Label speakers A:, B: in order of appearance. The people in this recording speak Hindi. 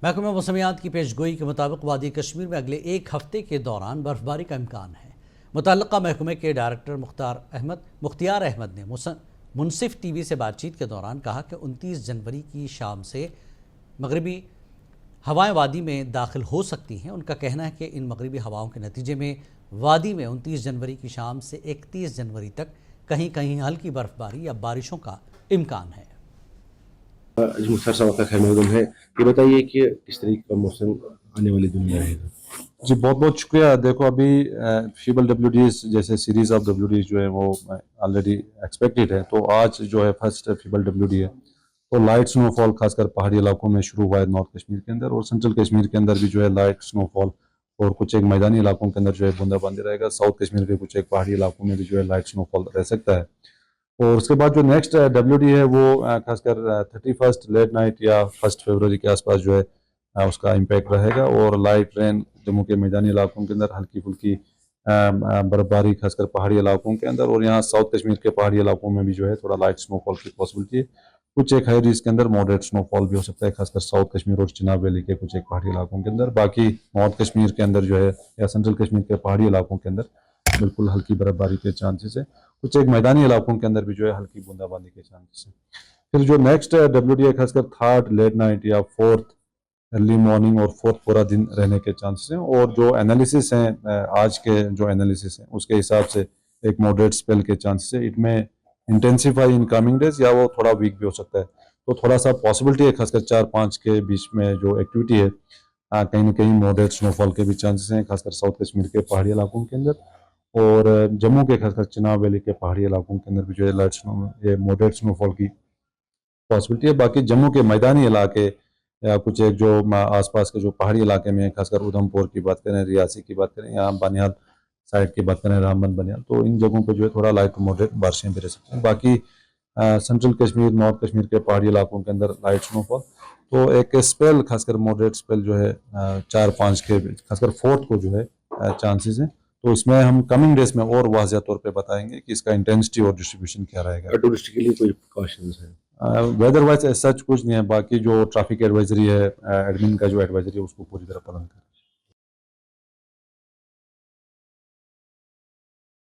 A: महकमा मौसमियात की पेशगोई के मुताबिक वादी कश्मीर में अगले एक हफ्ते के दौरान बर्फबारी का इम्कान है। मुतल्लिका महकमे के डायरेक्टर मुख्तियार अहमद ने मुनसिफ टीवी से बातचीत के दौरान कहा कि 29 जनवरी की शाम से मगरबी हवाएं वादी में दाखिल हो सकती हैं। उनका कहना है कि इन मगरबी हवाओं के नतीजे में वादी में 29 जनवरी की शाम से 31 जनवरी तक कहीं कहीं हल्की बर्फबारी या बारिशों का इम्कान है।
B: जी मुख्तार साहब आपका खैर मकदम है। ये बताइए कि किस तरीके का मौसम आने वाले दिनों में रहेगा।
C: जी बहुत बहुत शुक्रिया। देखो अभी फीबल डब्ल्यूडीज जैसे सीरीज ऑफ डब्ल्यूडीज जो है वो ऑलरेडी एक्सपेक्टेड है। तो आज जो है फर्स्ट फीबल डब्ल्यूडी है, तो लाइट स्नोफॉल खासकर पहाड़ी इलाकों में शुरू हुआ है नॉर्थ कश्मीर के अंदर, और सेंट्रल कश्मीर के अंदर भी जो है लाइट स्नोफॉल और कुछ एक मैदानी इलाकों के अंदर जो है बूंदाबांदी रहेगा। साउथ कश्मीर के कुछ एक पहाड़ी इलाकों में भी जो है लाइट स्नोफॉल रह सकता है। और उसके बाद जो नेक्स्ट डब्ल्यूडी है वो खासकर 31 लेट नाइट या 1 फरवरी के आसपास जो है उसका इम्पैक्ट रहेगा। और लाइट रेन जम्मू के मैदानी इलाकों के अंदर, हल्की फुल्की बर्फबारी खासकर पहाड़ी इलाकों के अंदर, और यहाँ साउथ कश्मीर के पहाड़ी इलाकों में भी जो है थोड़ा लाइट स्नोफॉल की पॉसिबिलिटी है। कुछ एक हाई रिस्क के अंदर मॉडरेट स्नोफॉल भी हो सकता है, खासकर साउथ कश्मीर और चिनाब वैली के कुछ एक पहाड़ी इलाकों के अंदर। बाकी नॉर्थ कश्मीर के अंदर जो है या सेंट्रल कश्मीर के पहाड़ी इलाकों के अंदर बिल्कुल हल्की बर्फबारी के चांसेस है। कुछ एक मैदानी इलाकों के अंदर भी जो है हल्की बूंदाबांदी के चांसेस है। फिर जो नेक्स्ट डब्ल्यूडी है खासकर 3rd लेट नाइट या 4th अर्ली मॉर्निंग और 4th पूरा दिन रहने के चांसेस हैं। और जो एनालिसिस हैं आज के जो एनालिसिस हैं उसके हिसाब से एक मॉडरेट स्पेल के चांसेस है। इट में इंटेंसिफाई इन कमिंग डेज या वो थोड़ा वीक भी हो सकता है। तो थोड़ा सा पॉसिबिलिटी है खासकर 4-5 के बीच में जो एक्टिविटी है, कहीं ना कहीं मॉडरेट स्नोफॉल के भी चांसेस हैं, खासकर साउथ कश्मीर के पहाड़ी इलाकों के अंदर, और जम्मू के खासकर चिनाब वैली के पहाड़ी इलाकों के अंदर भी जो है लाइट स्नो ये मॉडरेट स्नोफॉल की पॉसिबिलिटी है। बाकी जम्मू के मैदानी इलाके या कुछ एक जो आसपास के जो पहाड़ी इलाके में, खासकर उधमपुर की बात करें, रियासी की बात करें, या बनिहाल साइड की बात करें, रामबन बनिहाल, तो इन जगहों पर जो है थोड़ा लाइट मॉडरेट बारिशें भी रह सकती हैं। बाकी सेंट्रल कश्मीर, नॉर्थ कश्मीर के पहाड़ी इलाकों के अंदर लाइट स्नोफॉल, तो एक स्पेल खासकर मॉडरेट स्पेल जो है 4-5 के खासकर 4th को जो है चांसेस हैं। तो इसमें हम कमिंग डेज में और वाज़िया तौर पे बताएंगे कि इसका इंटेंसिटी और डिस्ट्रीब्यूशन क्या रहेगा।
B: टूरिस्ट के लिए कोई प्रिकॉशंस है?
C: वेदर वाइज सच कुछ नहीं है। बाकी जो ट्रैफिक एडवाइजरी है, एडमिन का जो एडवाइजरी है उसको पूरी तरह पालन करें।